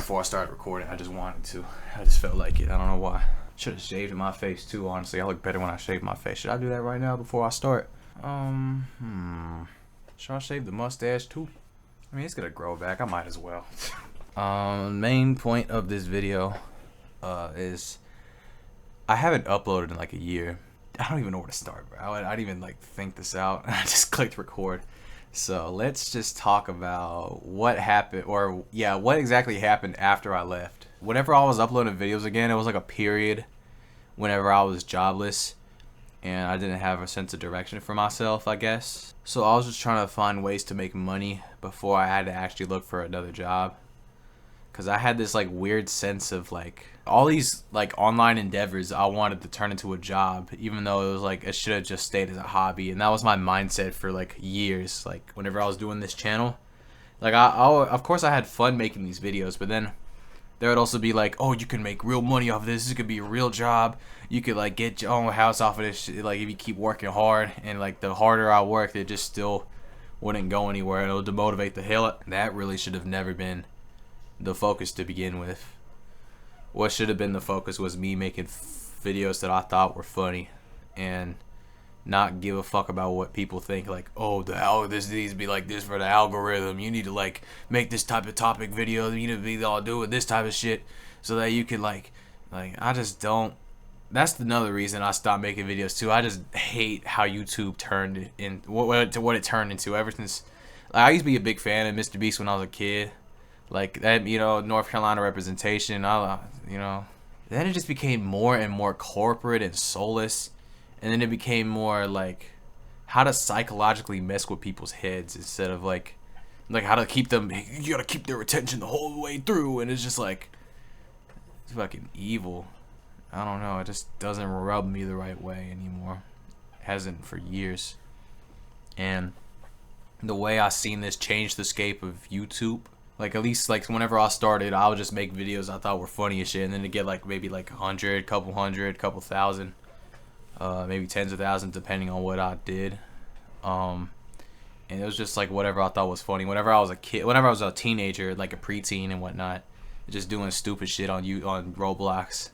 before I started recording. I just wanted to. I just felt like it. I don't know why. Should have shaved my face too, honestly. I look better when I shave my face. Should I do that right now before I start? Should I shave the mustache too? I mean, it's gonna grow back. I might as well. Main point of this video is I haven't uploaded in like a year. I don't even know where to start, bro. I didn't even like think this out. I just clicked record. So let's just talk about what happened, or yeah, what exactly happened after I left. Whenever I was uploading videos again, it was like a period whenever I was jobless and I didn't have a sense of direction for myself, I guess. So I was just trying to find ways to make money before I had to actually look for another job. Cause I had this like weird sense of like all these like online endeavors I wanted to turn into a job, even though it was like it should have just stayed as a hobby. And that was my mindset for like years. Like whenever I was doing this channel, like I of course I had fun making these videos, but then there would also be like, oh, you can make real money off of this. This could be a real job. You could like get your own house off of this shit, like if you keep working hard. And like the harder I worked, it just still wouldn't go anywhere. It'll demotivate the hell out. That really should have never been the focus to begin with. What should have been the focus was me making videos that I thought were funny and not give a fuck about what people think. Like, oh, this needs to be like this for the algorithm. You need to like make this type of topic video. You need to be all doing this type of shit so that you can like I just don't. That's another reason I stopped making videos too. I just hate how YouTube turned in what it turned into. Ever since like, I used to be a big fan of Mr. Beast when I was a kid. Like that, you know, North Carolina representation, you know. Then it just became more and more corporate and soulless. And then it became more like how to psychologically mess with people's heads instead of like how to keep them, you gotta keep their attention the whole way through. And it's just like, it's fucking evil. I don't know, it just doesn't rub me the right way anymore. It hasn't for years. And the way I seen this change the scape of YouTube, like at least like whenever I started, I would just make videos I thought were funny as shit, and then to get like maybe like 100, couple hundred, couple thousand, maybe tens of thousands depending on what I did. And it was just like whatever I thought was funny. Whenever I was a kid, whenever I was a teenager, like a preteen and whatnot, just doing stupid shit on Roblox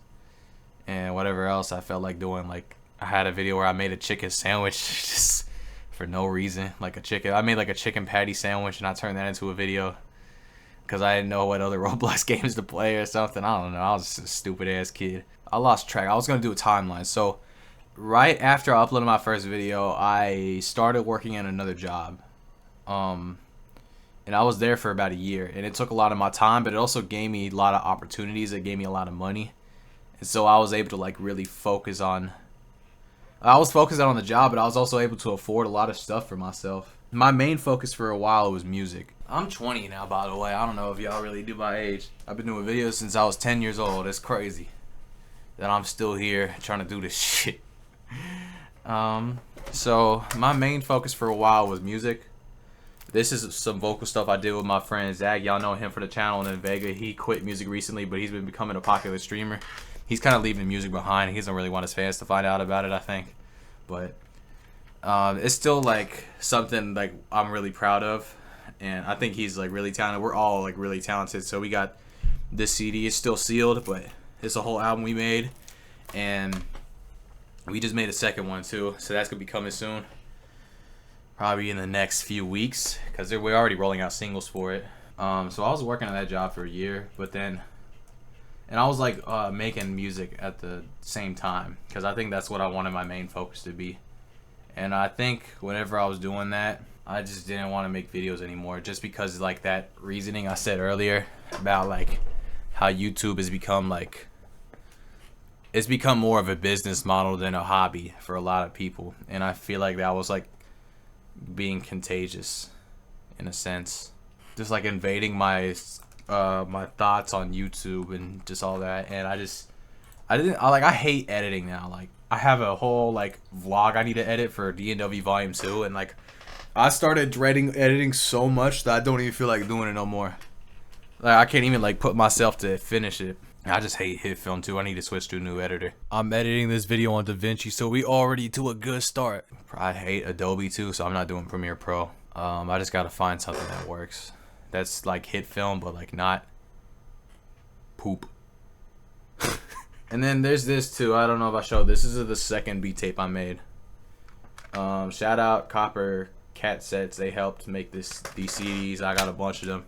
and whatever else I felt like doing. Like I had a video where I made a chicken sandwich just for no reason, like I made like a chicken patty sandwich and I turned that into a video. Because I didn't know what other Roblox games to play or something. I don't know. I was just a stupid ass kid. I lost track. I was going to do a timeline. So, right after I uploaded my first video, I started working at another job. And I was there for about a year. And it took a lot of my time, but it also gave me a lot of opportunities. It gave me a lot of money. And so I was able to like really focus on... I was focused on the job, but I was also able to afford a lot of stuff for myself. My main focus for a while was music. I'm 20 now, by the way. I don't know if y'all really do my age. I've been doing videos since I was 10 years old. It's crazy that I'm still here trying to do this shit. So my main focus for a while was music. This is some vocal stuff I did with my friend Zach. Y'all know him for the channel. And then Vega, he quit music recently, but he's been becoming a popular streamer. He's kind of leaving music behind. He doesn't really want his fans to find out about it, I think. But it's still like something like I'm really proud of. And I think he's like really talented. We're all like really talented. So we got this CD. It's still sealed, but it's a whole album we made. And we just made a second one too. So that's going to be coming soon. Probably in the next few weeks. Because we're already rolling out singles for it. So I was working on that job for a year. But then... And I was like making music at the same time. Because I think that's what I wanted my main focus to be. And I think whenever I was doing that, I just didn't want to make videos anymore, just because like that reasoning I said earlier about like how YouTube has become like, it's become more of a business model than a hobby for a lot of people. And I feel like that was like being contagious in a sense, just like invading my my thoughts on YouTube and just all that. And I hate editing now. Like I have a whole like vlog I need to edit for D&W Volume 2, and like I started dreading editing so much that I don't even feel like doing it no more. Like I can't even like put myself to finish it. I just hate HitFilm too. I need to switch to a new editor. I'm editing this video on DaVinci, so we already to a good start. I hate Adobe too, so I'm not doing Premiere Pro. I just gotta find something that works. That's like HitFilm, but like not poop. And then there's this too. I don't know if I showed this. This is the second beat tape I made. Shout out Copper Cat Sets. They helped make these CDs. I got a bunch of them.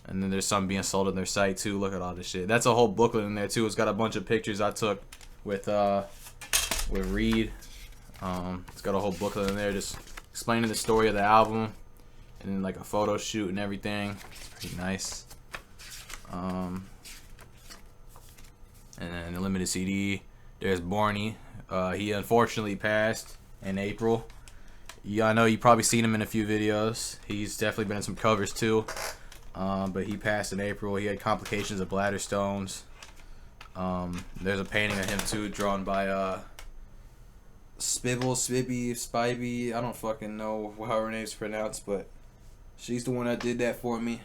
And then there's some being sold on their site too. Look at all this shit. That's a whole booklet in there too. It's got a bunch of pictures I took with Reed. It's got a whole booklet in there just explaining the story of the album, and then like a photo shoot and everything. It's pretty nice. And then a limited CD. There's Borny. He unfortunately passed in April. Yeah, I know you probably seen him in a few videos. He's definitely been in some covers too. But he passed in April. He had complications of bladder stones. There's a painting of him too, drawn by Spibby. I don't fucking know how her name's pronounced, but she's the one that did that for me.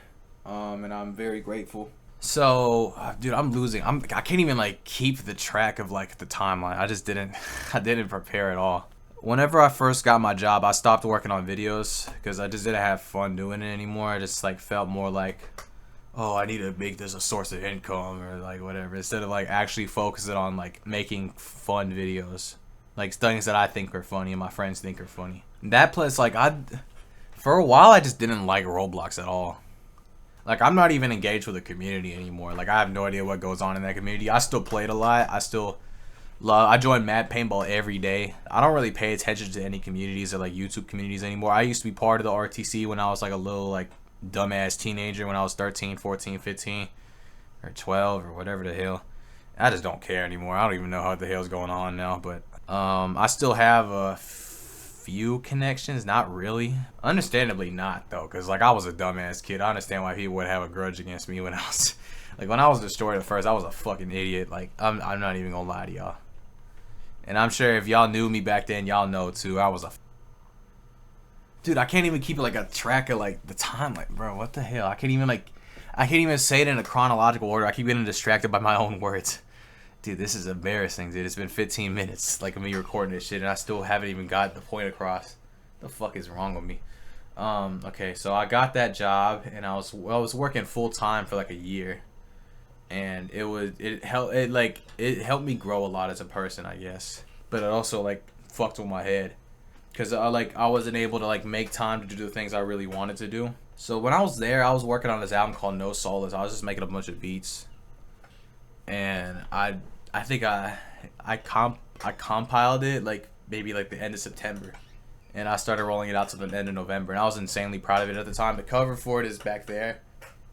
And I'm very grateful. So, dude, I'm losing. I can't even like keep the track of like the timeline. I just didn't. I didn't prepare at all. Whenever I first got my job, I stopped working on videos because I just didn't have fun doing it anymore. I just like felt more like, oh, I need to make this a source of income or like whatever, instead of like actually focusing on like making fun videos, like things that I think are funny and my friends think are funny. That plus like for a while I just didn't like Roblox at all. Like, I'm not even engaged with the community anymore. Like, I have no idea what goes on in that community. I still play it a lot. I join Mad Paintball every day. I don't really pay attention to any communities or like YouTube communities anymore. I used to be part of the RTC when I was like a little like dumbass teenager, when I was 13, 14, 15 or 12 or whatever the hell. I just don't care anymore. I don't even know what the hell's going on now, but I still have a few connections. Not really, understandably not though, because like I was a dumbass kid. I understand why people would have a grudge against me when I was destroyed at first. I was a fucking idiot. Like I'm not even gonna lie to y'all, and I'm sure if y'all knew me back then, y'all know too. I was a dude. I can't even keep like a track of like the time. Like, bro, what the hell? I can't even say it in a chronological order. I keep getting distracted by my own words. Dude, this is embarrassing, dude. It's been 15 minutes, like, of me recording this shit, and I still haven't even got the point across. The fuck is wrong with me? Okay, so I got that job, and I was working full time for like a year, and it helped me grow a lot as a person, I guess. But it also like fucked with my head, because I wasn't able to like make time to do the things I really wanted to do. So when I was there, I was working on this album called No Solace. I was just making a bunch of beats. And I think I compiled it like maybe like the end of September, and I started rolling it out to the end of November, and I was insanely proud of it at the time. The cover for it is back there.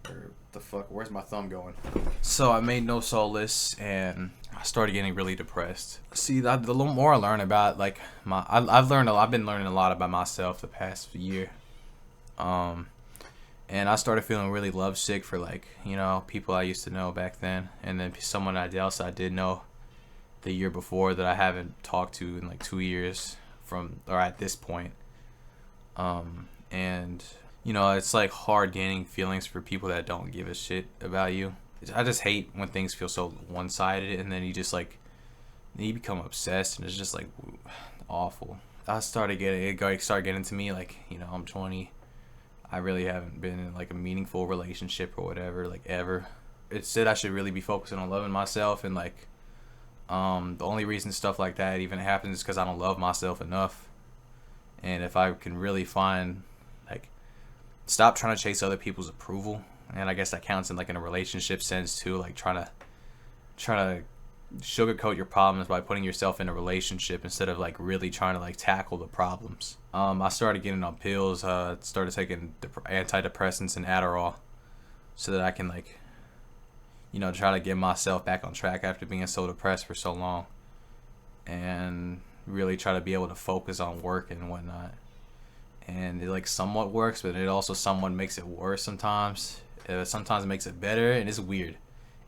Or the fuck, where's my thumb going? So I made No Solace, and I started getting really depressed. See, the little more I learn about like I've been learning a lot about myself the past year. And I started feeling really lovesick for like, you know, people I used to know back then, and then someone else I did know the year before that I haven't talked to in like 2 years at this point. And you know, it's like hard gaining feelings for people that don't give a shit about you. I just hate when things feel so one-sided, and then you become obsessed, and it's just like awful. It started getting to me, like, you know, I'm 20. I really haven't been in like a meaningful relationship or whatever, like ever. Instead, I should really be focusing on loving myself, and like the only reason stuff like that even happens is because I don't love myself enough. And if I can really find like stop trying to chase other people's approval, and I guess that counts in like in a relationship sense too, like trying to sugarcoat your problems by putting yourself in a relationship instead of like really trying to like tackle the problems. I started getting on pills, started taking antidepressants and Adderall so that I can like, you know, try to get myself back on track after being so depressed for so long, and really try to be able to focus on work and whatnot. And it like somewhat works, but it also somewhat makes it worse sometimes. Sometimes it makes it better, and it's weird.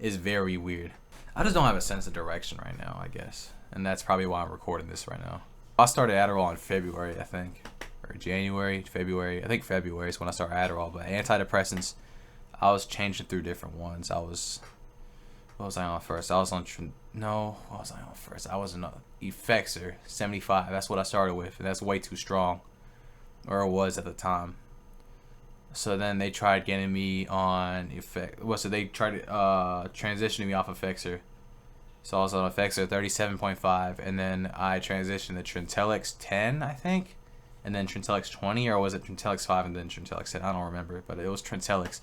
It's very weird. I just don't have a sense of direction right now, I guess. And that's probably why I'm recording this right now. I started Adderall in February, I think. Or January, February. I think February is when I started Adderall. But antidepressants, I was changing through different ones. What was I on first? What was I on first? I was on Effexor 75. That's what I started with. And that's way too strong. Or it was at the time. So then they tried getting me on effect. Well, so they tried transitioning me off of Fixer. So I was on Fixer 37.5, and then I transitioned to Trintellix 10, I think, and then Trintellix 20, or was it Trintellix 5 and then Trintellix 10? I don't remember, but it was Trintellix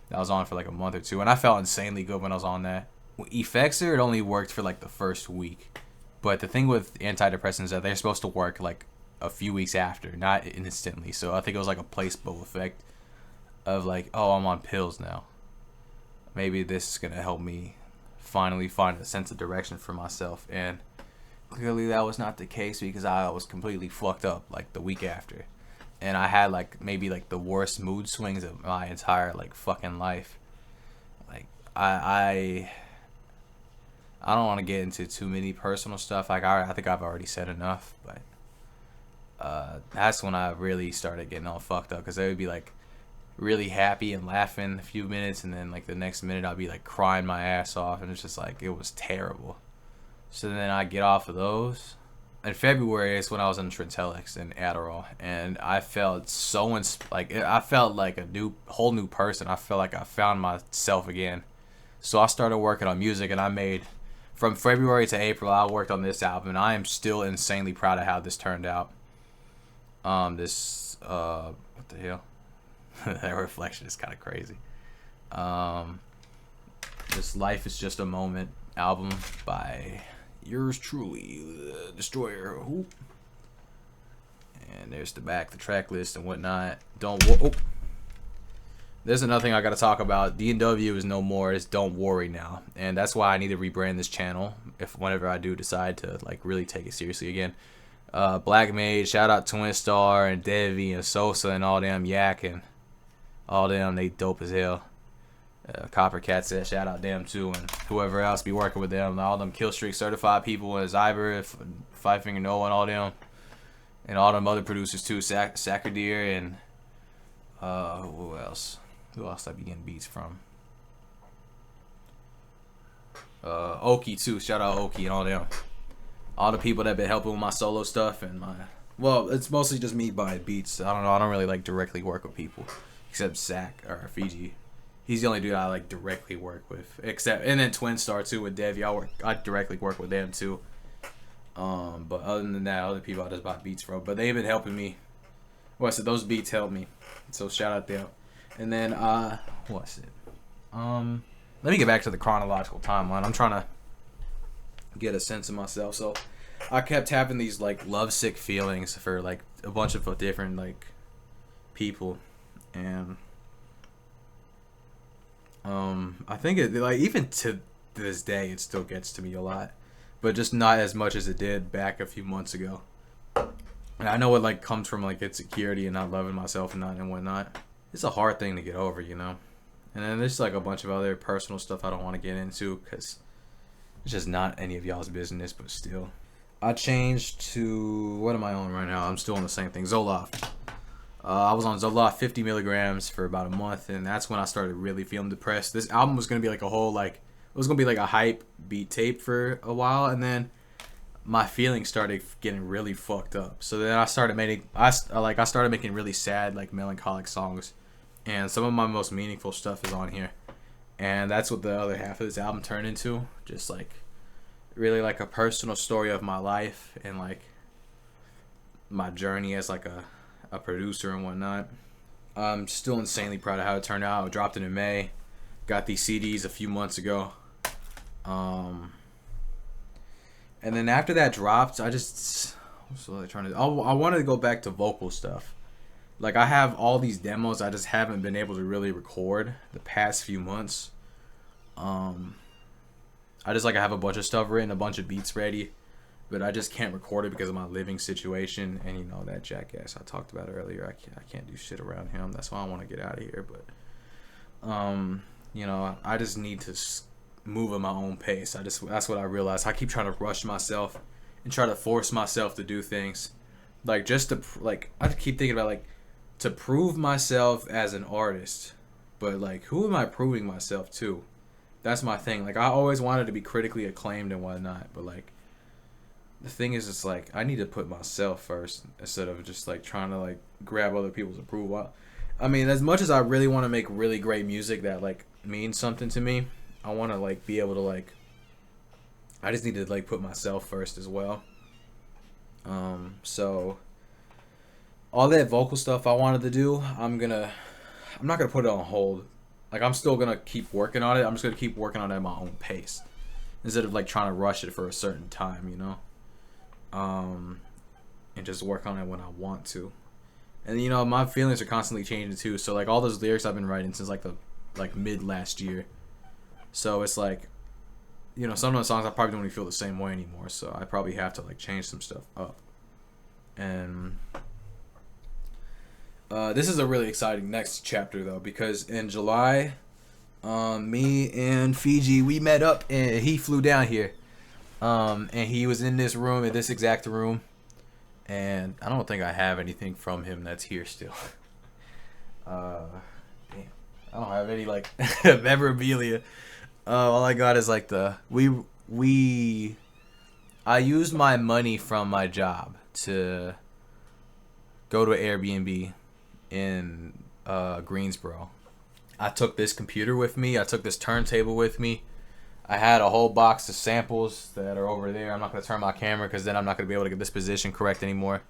that I was on for like a month or two, and I felt insanely good when I was on that. Effexor, it only worked for like the first week, but the thing with antidepressants is that they're supposed to work like a few weeks after, not instantly. So I think it was like a placebo effect of like, oh, I'm on pills now. Maybe this is gonna help me finally find a sense of direction for myself. And clearly that was not the case, because I was completely fucked up like the week after. And I had like maybe like the worst mood swings of my entire like fucking life. Like I don't want to get into too many personal stuff. Like I think I've already said enough, but that's when I really started getting all fucked up, because I would be like really happy and laughing a few minutes, and then like the next minute I'll be like crying my ass off, and it's just like, it was terrible. So then I get off of those. In February is when I was on Trintellix and Adderall, and I felt so I felt like a whole new person. I felt like I found myself again. So I started working on music, and I made, from February to April, I worked on this album, and I am still insanely proud of how this turned out. What the hell? That reflection is kind of crazy. This Life is Just a Moment album by yours truly, Destroyyyyer. Ooh. And there's the track list and whatnot. There's another thing I gotta talk about. D&W is no more. It's Don't Worry now, and that's why I need to rebrand this channel whenever I do decide to like really take it seriously again. Black Mage, shout out Twin Star and Devi and Sosa and all them Yak and all them, they dope as hell. Coppercat said shout out them too, and whoever else be working with them, all them Killstreak certified people, and Zyber, Five Finger Noah, and all them, and all them other producers too, Sacrideer, and who else I be getting beats from? Oki too, shout out Oki and all them. All the people that been helping with my solo stuff and well, it's mostly just me buying beats. I don't know, I don't really like directly work with people except Zach or Fiji. He's the only dude I like directly work with, and then Twin Star too with Devi. I directly work with them too. But other than that, other people I just buy beats from. But they've been helping me. So those beats help me. So shout out them. And then what's it? Let me get back to the chronological timeline. I'm trying to get a sense of myself. So I kept having these like lovesick feelings for like a bunch of different like people, and I think it, like, even to this day, it still gets to me a lot, but just not as much as it did back a few months ago. And I know it like comes from like insecurity and not loving myself and whatnot. It's a hard thing to get over, you know. And then there's like a bunch of other personal stuff I don't want to get into because it's just not any of y'all's business. But still, I changed to, what am I on right now? I'm still on the same thing, Zoloft. I was on Zoloft 50 milligrams for about a month, and that's when I started really feeling depressed. This album was gonna be like a whole it was gonna be like a hype beat tape for a while, and then my feelings started getting really fucked up. So then I started making really sad, like melancholic songs, and some of my most meaningful stuff is on here, and that's what the other half of this album turned into. Just like really like a personal story of my life and like my journey as like a producer and whatnot. I'm still insanely proud of how it turned out. I dropped it in May. Got these CDs a few months ago. And then after that dropped, I wanted to go back to vocal stuff. Like I have all these demos I just haven't been able to really record the past few months. I have a bunch of stuff written, a bunch of beats ready, but I just can't record it because of my living situation, and you know that jackass I talked about earlier. I can't do shit around him. That's why I want to get out of here. But you know, I just need to move at my own pace. That's what I realized. I keep trying to rush myself and try to force myself to do things, like just to I keep thinking about like to prove myself as an artist, but like who am I proving myself to? That's my thing. Like I always wanted to be critically acclaimed and whatnot, but like the thing is, it's like I need to put myself first instead of just like trying to like grab other people's approval. I mean, as much as I really want to make really great music that like means something to me, I want to like be able to like. I just need to like put myself first as well. So all that vocal stuff I wanted to do, I'm not gonna put it on hold. Like I'm still gonna keep working on it. I'm just gonna keep working on it at my own pace instead of like trying to rush it for a certain time, you know. And just work on it when I want to. And you know, my feelings are constantly changing too. So like all those lyrics I've been writing since like the mid last year. So it's like, you know, some of the songs I probably don't even feel the same way anymore. So I probably have to like change some stuff up. And this is a really exciting next chapter though, because in July, me and Fiji, we met up and he flew down here. And he was in this room, in this exact room. And I don't think I have anything from him that's here still. Damn. I don't have any like memorabilia. All I got is like I used my money from my job to go to an Airbnb in Greensboro. I took this computer with me. I took this turntable with me. I had a whole box of samples that are over there. I'm not going to turn my camera because then I'm not going to be able to get this position correct anymore.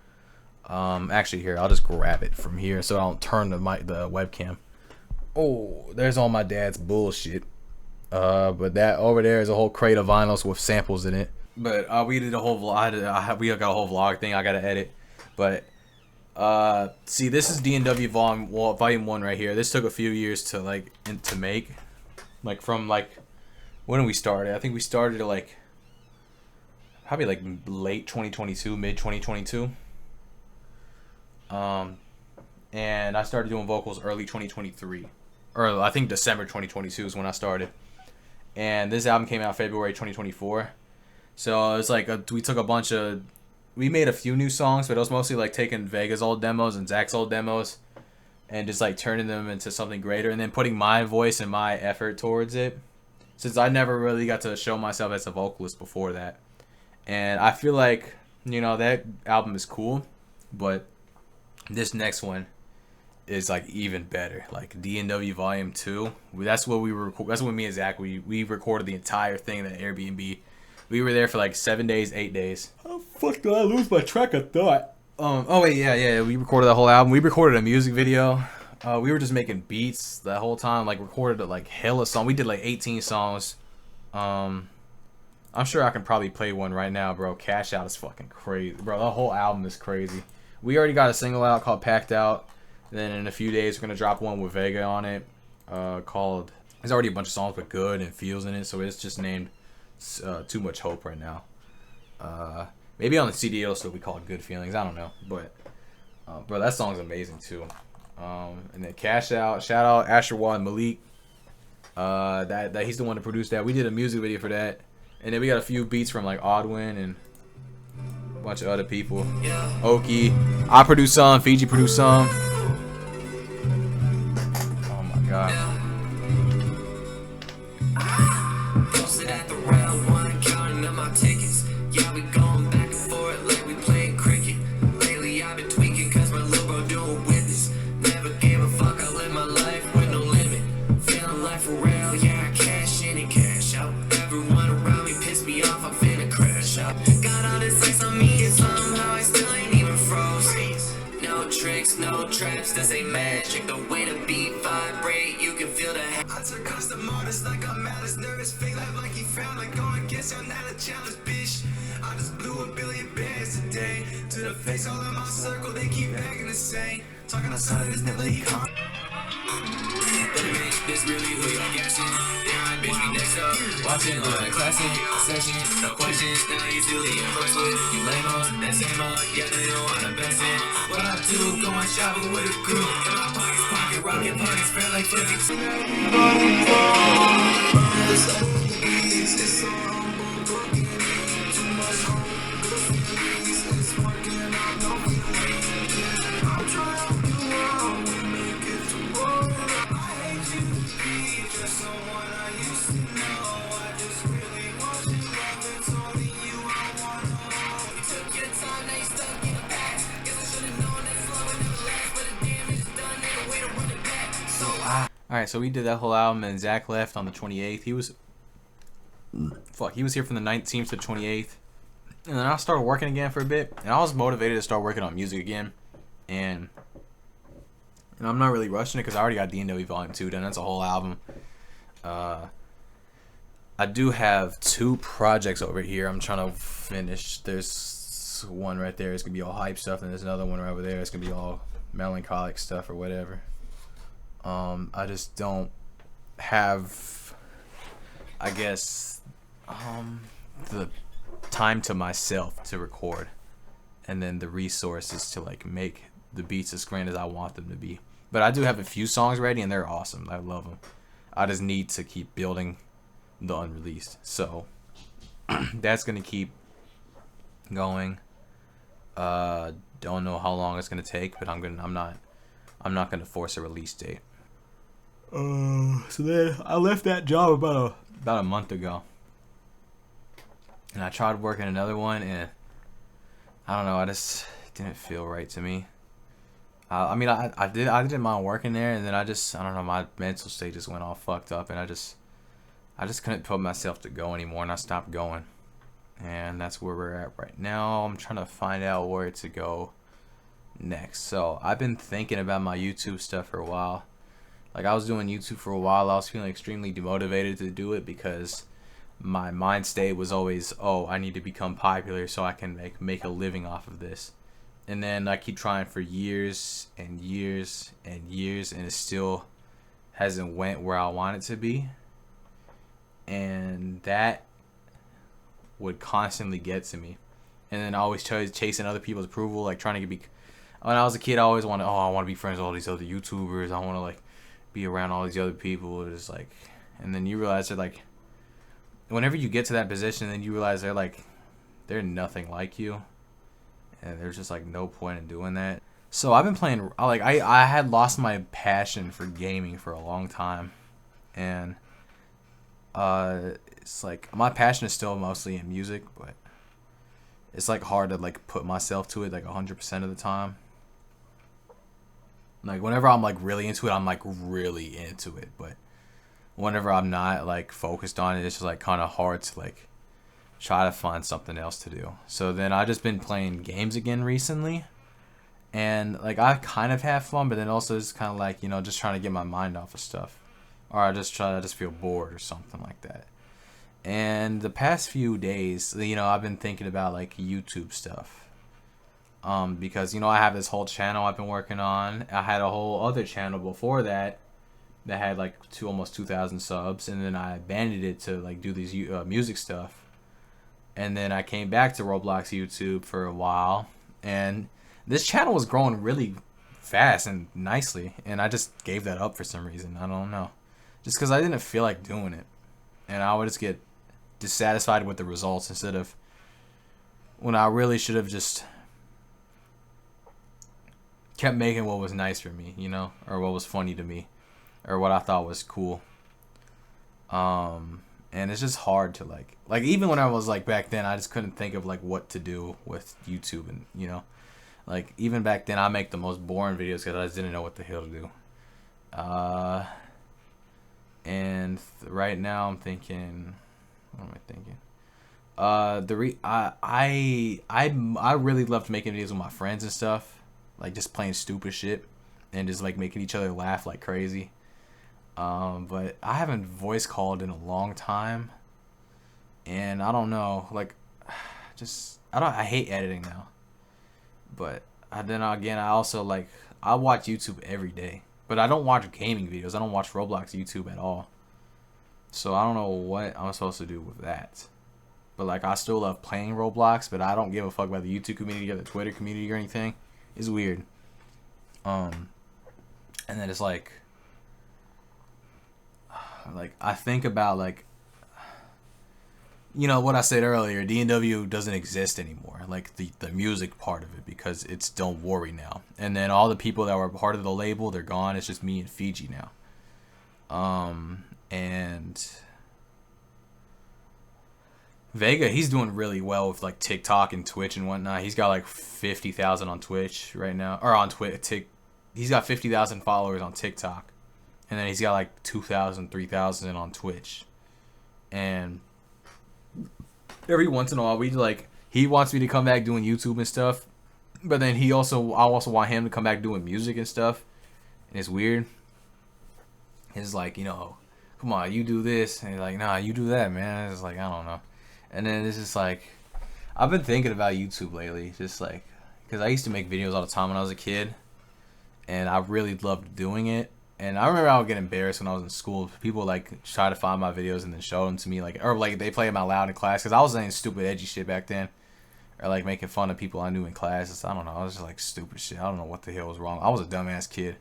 Actually, here, I'll just grab it from here so I don't turn the webcam. Oh, there's all my dad's bullshit. But that over there is a whole crate of vinyls with samples in it. But we did a whole vlog. We got a whole vlog thing I got to edit. But see, this is D&W Volume 1 right here. This took a few years to make. Like from like... When did we start? I think we started at like probably like late 2022, mid 2022. And I started doing vocals early 2023, or I think December 2022 is when I started. And this album came out February 2024. So it's like we made a few new songs, but it was mostly like taking Vega's old demos and Zach's old demos and just like turning them into something greater, and then putting my voice and my effort towards it. Since I never really got to show myself as a vocalist before that. And I feel like, you know, that album is cool, but this next one is like even better. Like D&W Volume 2. That's what that's when me and Zach, we recorded the entire thing at Airbnb. We were there for like 7 days, 8 days. How the fuck did I lose my track of thought? Oh wait, yeah, we recorded the whole album. We recorded a music video. We were just making beats the whole time, like recorded like hella song. We did like 18 songs. I'm sure I can probably play one right now, bro. Cash Out is fucking crazy, bro. The whole album is crazy. We already got a single out called Packed Out. Then in a few days we're gonna drop one with Vega on it, called. There's already a bunch of songs with Good and Feels in it, so it's just named Too Much Hope right now. Maybe on the CD it'll still be called Good Feelings. I don't know, but bro, that song's amazing too. And then Cash Out, shout out Asherwad Malik. That he's the one that produced that. We did a music video for that, and then we got a few beats from like Oddwin and a bunch of other people. Oki, I produced some. Fiji produced some. Oh my god. Posted at the round one, counting up my tickets. Yeah, we going back and forth like we playing cricket. Lately I've been tweaking cause my little bro doing witness. Never gave a fuck, I live my life with no limit. Feeling like for real, yeah, I cash in and cash out. Everyone around me pissed me off, I'm finna crash out. Got all this ice on me and somehow I still ain't even froze. No tricks, no traps, this ain't magic. The way the beat vibrate, you can feel the I took custom artists like I'm Alice, nervous, fake life like he found like going against you, not a challenge, bitch. I just blew $1 billion bands today. To the face all in my circle, they keep begging to say. Talking outside of this never come. This really who y'all guessing? Yeah, bitch, be next up. Watching on a classic session. No questions, now you still the impressed with. You lame on, that same on. Yeah, they don't wanna best in. What I do, going shopping with a crew. In my pockets, pocket rockin' pockets, feel like flipping. Took your time, now you stuck in the past. Guess I should've known that this love would never last, but damn, it's done, ain't a way to Alright, so we did that whole album, and Zach left on the 28th. He was here from the 19th to the 28th. And then I started working again for a bit, and I was motivated to start working on music again. And I'm not really rushing it because I already got DNW Volume 2 done. That's a whole album. I do have 2 projects over here I'm trying to finish. There's one right there. It's going to be all hype stuff, and there's another one right over there. It's going to be all melancholic stuff or whatever. I just don't have, I guess, the time to myself to record, and then the resources to like make the beats as grand as I want them to be. But I do have a few songs ready, and they're awesome. I love them. I just need to keep building the unreleased. So that's gonna keep going. Don't know how long it's gonna take, but I'm not gonna force a release date. So then I left that job about a month ago, and I tried working another one, and I don't know, I just didn't feel right to me. I mean, I didn't mind working there, and then I don't know, my mental state just went all fucked up, and I just couldn't put myself to go anymore, and I stopped going. And that's where we're at right now. I'm trying to find out where to go next. So I've been thinking about my YouTube stuff for a while. Like, I was doing YouTube for a while. I was feeling extremely demotivated to do it because my mind state was always, oh, I need to become popular so I can make a living off of this. And then I keep trying for years and years and years, and it still hasn't went where I want it to be. And that would constantly get to me. And then I always chasing other people's approval, like trying to when I was a kid, I always wanted, I want to be friends with all these other YouTubers. I want to like be around all these other people. It's like, and then you realize that like, whenever you get to that position, then you realize they're nothing like you, and there's just like no point in doing that. So I've been playing, like, I had lost my passion for gaming for a long time, and it's like my passion is still mostly in music, but it's like hard to like put myself to it like 100% of the time. Like, whenever I'm like really into it, I'm like really into it, but whenever I'm not like focused on it, it's just like kind of hard to like try to find something else to do. So then I just been playing games again recently, and like I kind of have fun, but then also it's kind of like, you know, just trying to get my mind off of stuff, or I just feel bored or something like that. And the past few days, you know, I've been thinking about like YouTube stuff. Because, you know, I have this whole channel I've been working on. I had a whole other channel before that had like almost 2,000 subs, and then I abandoned it to like do these music stuff. And then I came back to Roblox YouTube for a while, and this channel was growing really fast and nicely, and I just gave that up for some reason. I don't know, just because I didn't feel like doing it, and I would just get dissatisfied with the results instead of when I really should have just kept making what was nice for me, you know, or what was funny to me, or what I thought was cool. And it's just hard to like even when I was like back then, I just couldn't think of like what to do with YouTube, and you know, like even back then I make the most boring videos because I just didn't know what the hell to do. And right now I'm thinking, what am I thinking? I really loved making videos with my friends and stuff, like just playing stupid shit and just like making each other laugh like crazy. But I haven't voice called in a long time, and I don't know, like, I hate editing now. But then again, I also like, I watch YouTube every day, but I don't watch gaming videos. I don't watch Roblox YouTube at all. So I don't know what I'm supposed to do with that. But like, I still love playing Roblox, but I don't give a fuck about the YouTube community or the Twitter community or anything. It's weird. And then it's like I think about like, you know, what I said earlier, DNW doesn't exist anymore, like the music part of it, because it's Don't Worry now. And then all the people that were part of the label, they're gone. It's just me and Fiji now. And Vega, he's doing really well with like TikTok and Twitch and whatnot. He's got like 50,000 on Twitch right now, or on Twitch. He's got 50,000 followers on TikTok, and then he's got like 2,000, 3,000 on Twitch. And every once in a while, he wants me to come back doing YouTube and stuff, but then I also want him to come back doing music and stuff. And it's weird. It's like, come on, you do this, and he's like, nah, you do that, man. It's like, I don't know. And then it's just like, I've been thinking about YouTube lately, just like, because I used to make videos all the time when I was a kid, and I really loved doing it. And I remember I would get embarrassed when I was in school. People like try to find my videos and then show them to me, like, or like they play them out loud in class, because I was saying stupid edgy shit back then, or like making fun of people I knew in class. I don't know. I was just like stupid shit. I don't know what the hell was wrong. I was a dumbass kid.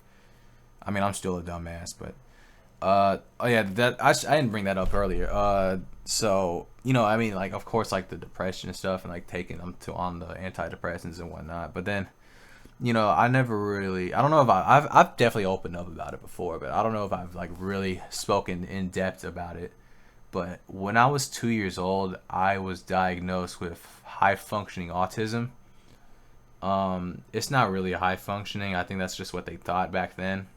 I mean, I'm still a dumbass, but oh yeah, that I didn't bring that up earlier. So I mean, like, of course, like the depression and stuff, and like taking them on the antidepressants and whatnot. But then, I never really. I don't know if I've definitely opened up about it before, but I don't know if I've like really spoken in depth about it. But when I was 2 years old, I was diagnosed with high functioning autism. It's not really high functioning. I think that's just what they thought back then.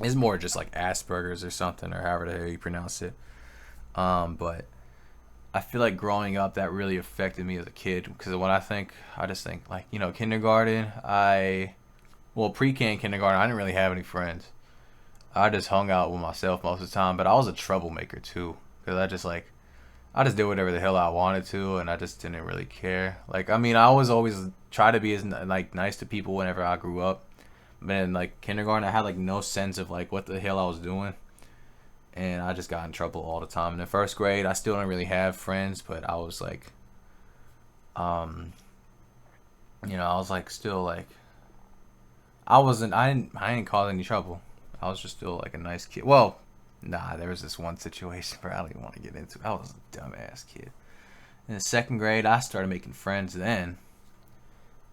It's more just like Asperger's or something, or however the hell you pronounce it. But I feel like growing up, that really affected me as a kid, because when I just think like, kindergarten, pre-K and kindergarten, I didn't really have any friends. I just hung out with myself most of the time, but I was a troublemaker too, because I just did whatever the hell I wanted to, and I just didn't really care. Like, I mean, I was always try to be as like nice to people whenever I grew up. But in like kindergarten, I had like no sense of like what the hell I was doing, and I just got in trouble all the time. And in first grade, I still didn't really have friends, but I was like, I was like still like, I didn't cause any trouble. I was just still like a nice kid. Well, nah, there was this one situation where I don't even want to get into. I was a dumbass kid. In the second grade, I started making friends then.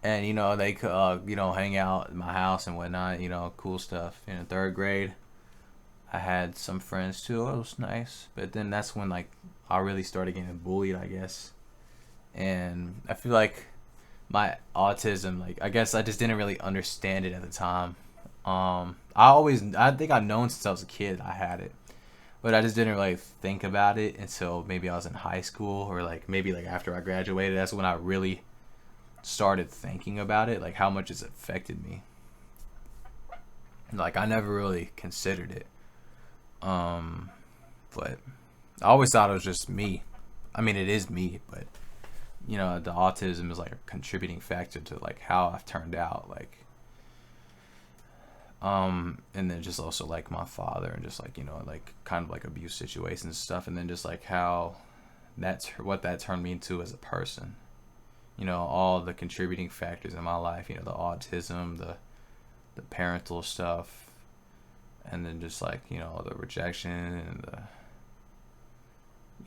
And, they could, hang out at my house and whatnot, cool stuff. In the third grade, I had some friends too. It was nice. But then that's when, like, I really started getting bullied, I guess. And I feel like my autism, like, I guess I just didn't really understand it at the time. I think I've known since I was a kid I had it. But I just didn't really think about it until maybe I was in high school, or, like, maybe, like, after I graduated. That's when I really started thinking about it, like how much it's affected me. Like, I never really considered it, but I always thought it was just me. I mean, it is me, but the autism is like a contributing factor to like how I've turned out, like, and then just also like my father, and just like like kind of like abuse situations and stuff, and then just like how what that turned me into as a person. All the contributing factors in my life, the autism, the parental stuff, and then just like, the rejection,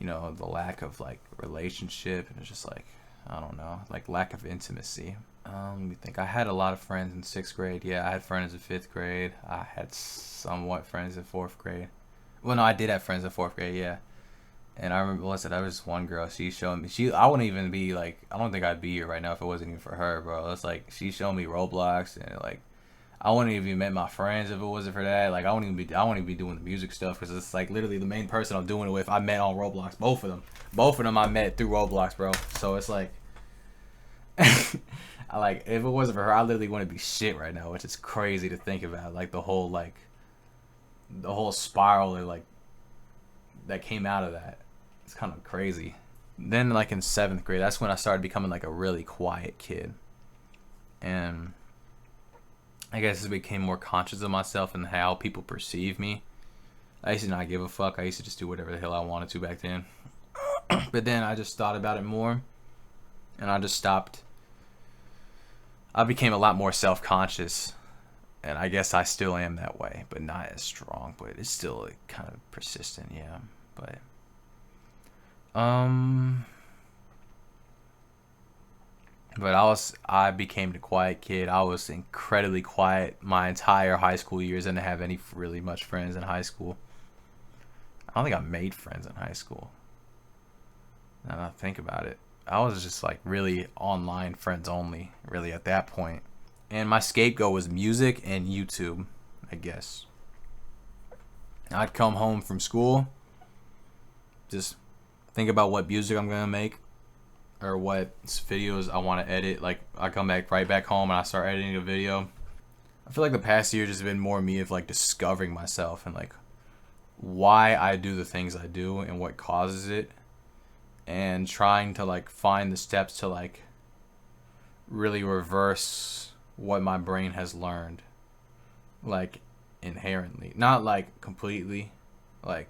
and the lack of like relationship, and it's just like, I don't know, like lack of intimacy. Let me think. I had a lot of friends in 6th grade. Yeah, I had friends in 5th grade. I had somewhat friends in 4th grade. Well, no, I did have friends in 4th grade, yeah. And I remember, there was one girl, she showed me, I wouldn't even be like, I don't think I'd be here right now if it wasn't even for her, bro. It's like, she showed me Roblox, and like, I wouldn't even met my friends if it wasn't for that. Like, I wouldn't even be doing the music stuff, because it's like literally the main person I'm doing it with, I met on Roblox. Both of them I met through Roblox, bro. So it's like, if it wasn't for her, I literally wouldn't be shit right now, which is crazy to think about. Like, the whole spiral that came out of that. It's kind of crazy. Then, like, in 7th grade, that's when I started becoming like a really quiet kid, and I guess I became more conscious of myself and how people perceive me. I used to not give a fuck. I used to just do whatever the hell I wanted to back then. But then I just thought about it more, and I just stopped. I became a lot more self-conscious, and I guess I still am that way, but not as strong. But it's still like, kind of persistent, yeah. But I became the quiet kid. I was incredibly quiet my entire high school years. I didn't have any really much friends in high school. I don't think I made friends in high school, now that I think about it. I was just like really online friends only, really, at that point. And my scapegoat was music and YouTube, I guess. I'd come home from school, just think about what music I'm gonna make or what videos I want to edit. Like, I come back right back home and I start editing a video. I feel like the past year has been more me of like discovering myself and like why I do the things I do and what causes it, and trying to like find the steps to like really reverse what my brain has learned, like inherently, not like completely, like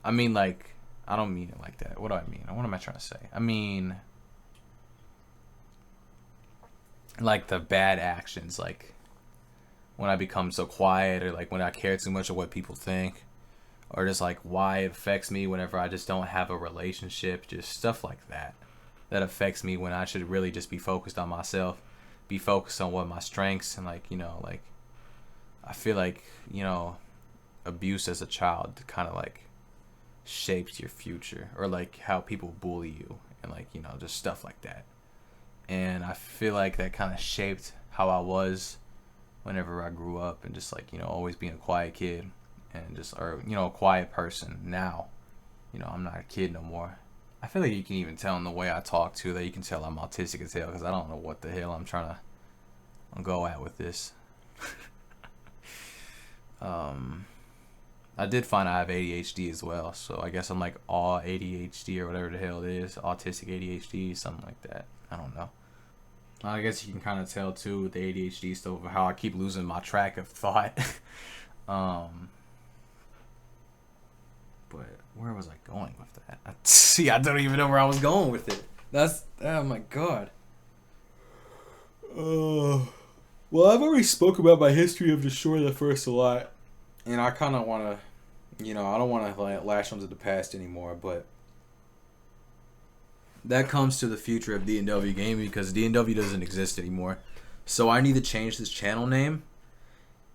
I mean like I don't mean it like that. What do I mean? What am I trying to say? I mean like the bad actions, like when I become so quiet, or like when I care too much of what people think, or just like why it affects me whenever I just don't have a relationship, just stuff like that affects me when I should really just be focused on myself, be focused on what my strengths, and like, you know, like I feel like, you know, abuse as a child kind of like shapes your future, or like how people bully you, and like, you know, just stuff like that. And I feel like that kind of shaped how I was whenever I grew up, and just like, you know, always being a quiet kid and just, or, you know, a quiet person. Now, you know, I'm not a kid no more. I feel like you can even tell in the way I talk too, that you can tell I'm autistic as hell, because I don't know what the hell I'm trying to go at with this. I did find I have ADHD as well, so I guess I'm like all ADHD or whatever the hell it is, autistic ADHD, something like that. I don't know. I guess you can kind of tell too with the ADHD stuff how I keep losing my track of thought. But where was I going with that? See, I don't even know where I was going with it. That's, oh my god. Well, I've already spoke about my history of Destroyyyyer a lot, and I kind of want to, you know, I don't want to like lash onto the past anymore, but that comes to the future of D&W gaming, because D&W doesn't exist anymore. So I need to change this channel name,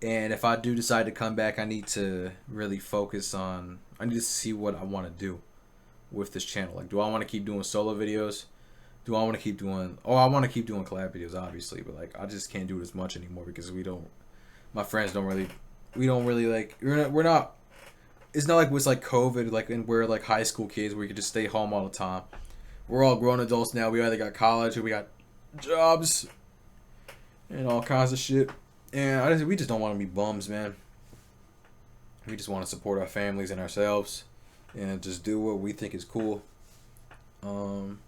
and if I do decide to come back, I need to really focus on, I need to see what I want to do with this channel. Like, do I want to keep doing solo videos? Do I want to keep doing, oh, I want to keep doing collab videos, obviously, but like I just can't do it as much anymore, because my friends don't really, like, we're not, it's not like it's like COVID, like, and we're like high school kids where you could just stay home all the time. We're all grown adults now. We either got college or we got jobs and all kinds of shit. And we just don't want to be bums, man. We just want to support our families and ourselves and just do what we think is cool. And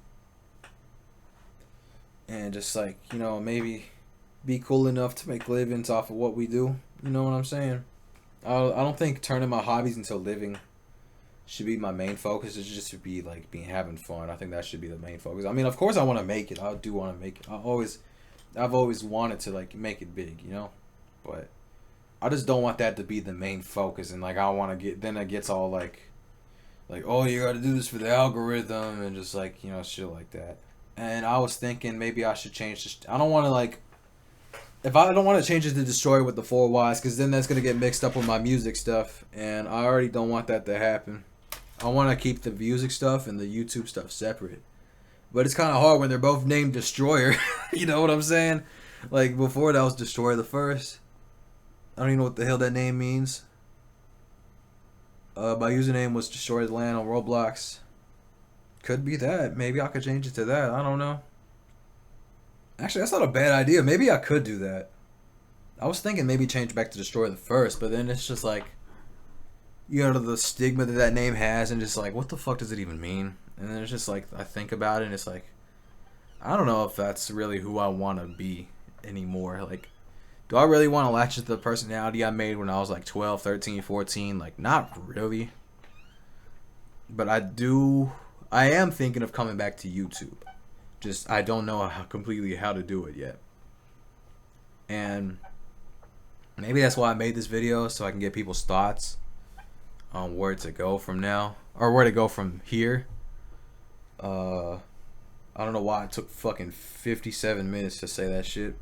just like, you know, maybe be cool enough to make livings off of what we do. You know what I'm saying? I don't think turning my hobbies into living should be my main focus. It should just be like having fun. I think that should be the main focus. I mean, of course I want to make it. I do want to make it. I've always wanted to like make it big, you know? But I just don't want that to be the main focus, and like I want to get, then it gets all like oh, you got to do this for the algorithm and just like, you know, shit like that. And I was thinking maybe I should change this. I don't want to like, if I don't want to change it to Destroyyyyer with the 4 Ys, because then that's going to get mixed up with my music stuff, and I already don't want that to happen. I want to keep the music stuff and the YouTube stuff separate. But it's kind of hard when they're both named Destroyyyyer. You know what I'm saying? Like, before that was Destroyyyyer the First. I don't even know what the hell that name means. My username was Destroyyyyer the Land on Roblox. Could be that. Maybe I could change it to that. I don't know. Actually, that's not a bad idea. Maybe I could do that. I was thinking maybe change back to Destroyyyyer the First, but then it's just like, you know, the stigma that name has, and just like, what the fuck does it even mean? And then it's just like, I think about it, and it's like, I don't know if that's really who I want to be anymore. Like, do I really want to latch into the personality I made when I was like 12, 13, 14? Like, not really. But I am thinking of coming back to YouTube. Just, I don't know completely how to do it yet. And maybe that's why I made this video, so I can get people's thoughts on where to go from now, or where to go from here. I don't know why it took fucking 57 minutes to say that shit.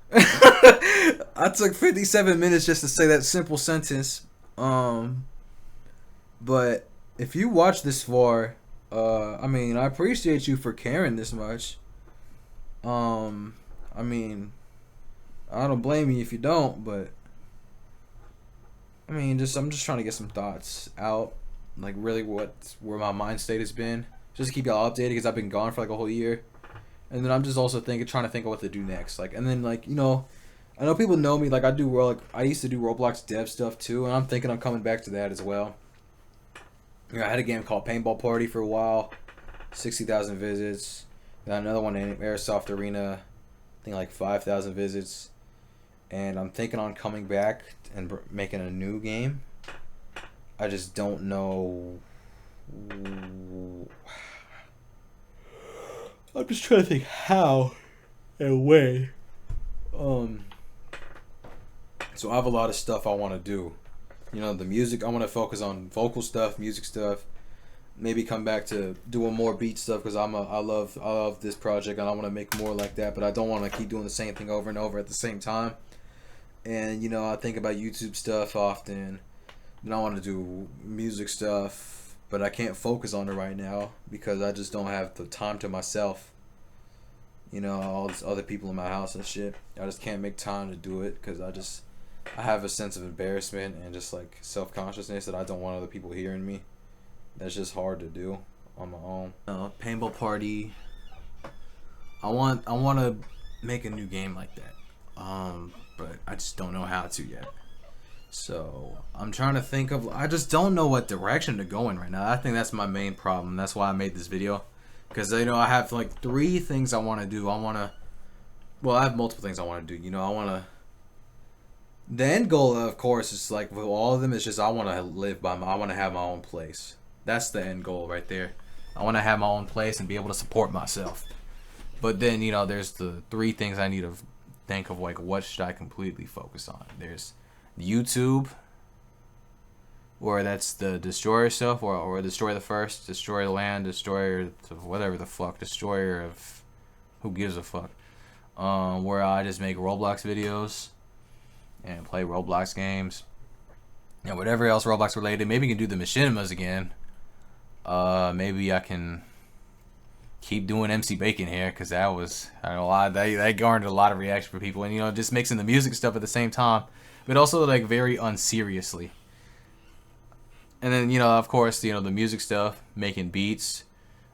I took 57 minutes just to say that simple sentence. But if you watch this far, I mean, I appreciate you for caring this much. I mean, I don't blame you if you don't, but I mean, I'm just trying to get some thoughts out, like really where my mind state has been, just to keep y'all updated because I've been gone for like a whole year, and then I'm just also trying to think of what to do next. Like, and then like I know people know me. Like I used to do Roblox dev stuff too, and I'm thinking I'm coming back to that as well. I had a game called Paintball Party for a while, 60,000 visits. Got another one in Airsoft Arena, I think like 5,000 visits. And I'm thinking on coming back and making a new game. I just don't know. I'm just trying to think how and when. So I have a lot of stuff I want to do. The music, I want to focus on vocal stuff, music stuff. Maybe come back to doing more beat stuff because I love this project and I want to make more like that. But I don't want to keep doing the same thing over and over at the same time. And I think about YouTube stuff often. And I want to do music stuff, but I can't focus on it right now because I just don't have the time to myself. All these other people in my house and shit. I just can't make time to do it because I have a sense of embarrassment and just like self-consciousness that I don't want other people hearing me. That's just hard to do on my own. Paintball Party. I want to make a new game like that. But I just don't know how to yet. So I'm trying to think of. I just don't know what direction to go in right now. I think that's my main problem. That's why I made this video, because I have like 3 things I want to do. I have multiple things I want to do. I want to. The end goal, of course, is like with all of them. Is just I want to I want to have my own place. That's the end goal right there. I want to have my own place and be able to support myself. But then there's the 3 things I need to think of, like what should I completely focus on. There's YouTube, or that's the Destroyyyyer stuff, or Destroy the First, Destroy the Land, Destroyyyyer, whatever the fuck, Destroyyyyer of who gives a fuck. Where I just make Roblox videos and play Roblox games and whatever else Roblox related. Maybe you can do the machinimas again. Maybe I can keep doing MC Bacon here because that was that garnered a lot of reaction for people, and just mixing the music stuff at the same time, but also like very unseriously. And then of course the music stuff, making beats,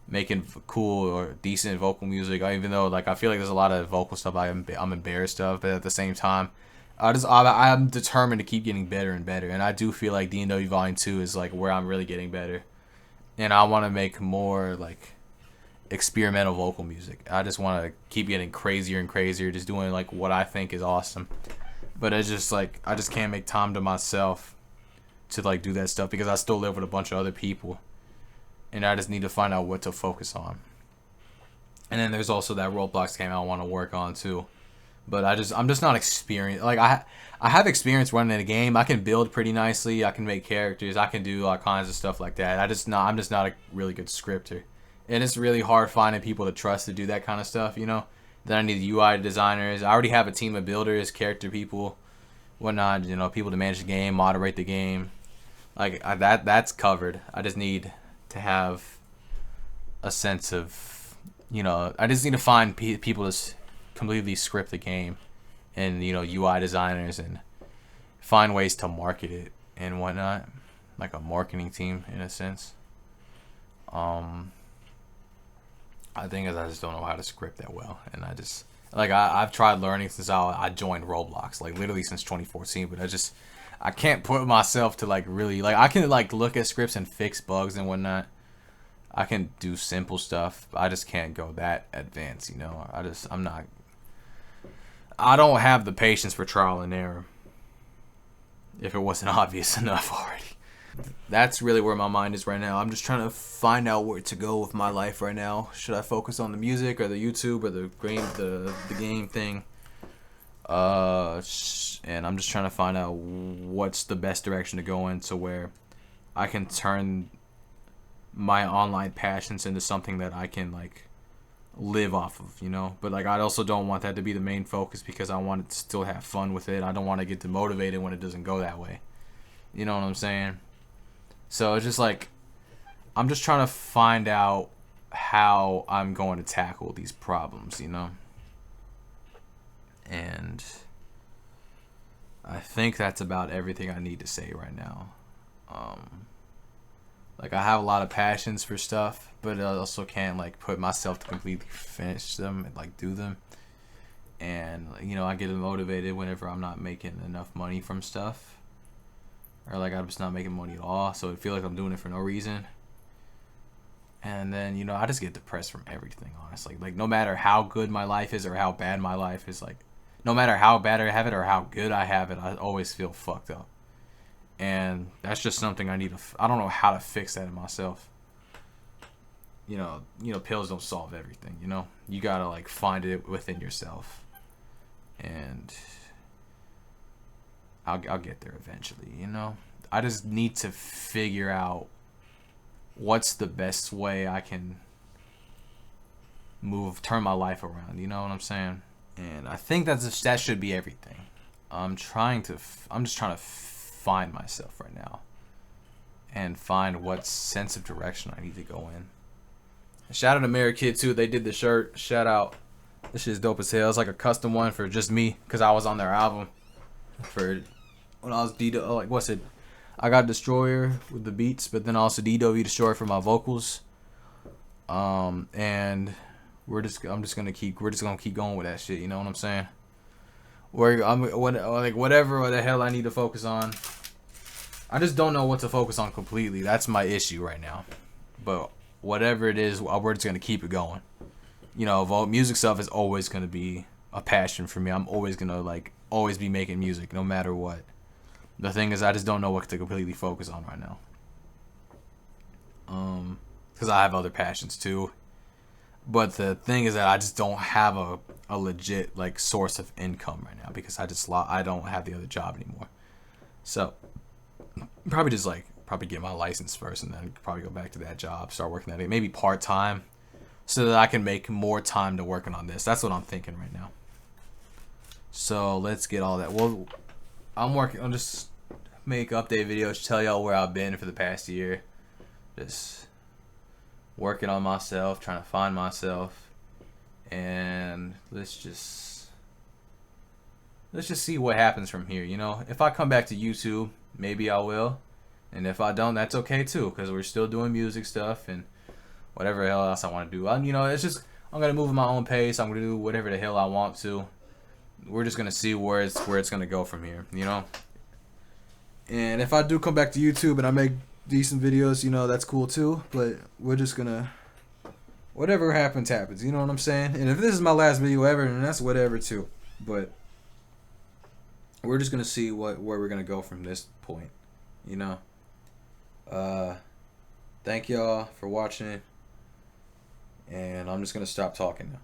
making cool or decent vocal music. Even though like I feel like there's a lot of vocal stuff I'm embarrassed of, but at the same time, I'm determined to keep getting better and better. And I do feel like D&W Volume 2 is like where I'm really getting better, and I want to make more like experimental vocal music. I just want to keep getting crazier and crazier, just doing like what I think is awesome. But it's just like I just can't make time to myself to like do that stuff because I still live with a bunch of other people, and I just need to find out what to focus on. And then there's also that Roblox game I want to work on too. But I'm just not experienced. Like I have experience running a game. I can build pretty nicely. I can make characters. I can do all kinds of stuff like that. I'm just not a really good scripter. And it's really hard finding people to trust to do that kind of stuff, Then I need UI designers. I already have a team of builders, character people, whatnot, people to manage the game, moderate the game. Like that's covered. I just need to have a sense of, I just need to find people to completely script the game, and UI designers, and find ways to market it and whatnot, like a marketing team in a sense. I think I just don't know how to script that well, and I've tried learning since I joined Roblox, like literally since 2014, but I can't put myself to like really, like I can like look at scripts and fix bugs and whatnot. I can do simple stuff, but I just can't go that advanced, I don't have the patience for trial and error, if it wasn't obvious enough already. That's really where my mind is right now. I'm just trying to find out where to go with my life right now. Should I focus on the music or the YouTube or the game thing? And I'm just trying to find out what's the best direction to go in, to where I can turn my online passions into something that I can like live off of, But like I also don't want that to be the main focus, because I want to still have fun with it. I don't want to get demotivated when it doesn't go that way. You know what I'm saying? So it's just like I'm just trying to find out how I'm going to tackle these problems, And I think that's about everything I need to say right now. Like, I have a lot of passions for stuff, but I also can't like put myself to completely finish them and like do them. And you know, I get motivated whenever I'm not making enough money from stuff, or like I'm just not making money at all, so I feel like I'm doing it for no reason. And then, you know, I just get depressed from everything, honestly. Like, no matter how good my life is or how bad my life is, like, no matter how bad I have it or how good I have it, I always feel fucked up. And that's just something I need to, I don't know how to fix that in myself. Pills don't solve everything, you know? You gotta, like, find it within yourself. And I'll get there eventually, you know? I just need to figure out what's the best way I can turn my life around, you know what I'm saying? And I think that should be everything. I'm just trying to find myself right now and find what sense of direction I need to go in. Shout out to Mirror Kid too. They did the shirt. Shout out. This shit's dope as hell. It's like a custom one for just me because I was on their album for when I was like what's it? I got Destroyyyyer with the beats, but then also DW Destroyyyyer for my vocals. And we're just gonna keep going with that shit. You know what I'm saying? Whatever the hell I need to focus on. I just don't know what to focus on completely. That's my issue right now. But whatever it is, we're just gonna keep it going. You know, music stuff is always gonna be a passion for me. I'm always gonna always be making music, no matter what. The thing is, I just don't know what to completely focus on right now. Because I have other passions too. But the thing is that I just don't have a legit source of income right now because I don't have the other job anymore. So probably just probably get my license first and then probably go back to that job, start working at it, maybe part time, so that I can make more time to working on this. That's what I'm thinking right now. So let's get all that. Well, I'm just make update videos, tell y'all where I've been for the past year. Just working on myself, trying to find myself, and let's just see what happens from here. You know, if I come back to YouTube, maybe I will, and if I don't, that's okay too, because we're still doing music stuff and whatever the hell else I want to do. I'm gonna move at my own pace. I'm gonna do whatever the hell I want to. We're just gonna see where it's gonna go from here, you know. And if I do come back to YouTube and I make decent videos, you know, that's cool too. But we're just gonna, whatever happens, happens. You know what I'm saying? And if this is my last video ever, then that's whatever too. But we're just gonna see where we're gonna go from this point, you know. Thank y'all for watching, and I'm just gonna stop talking now.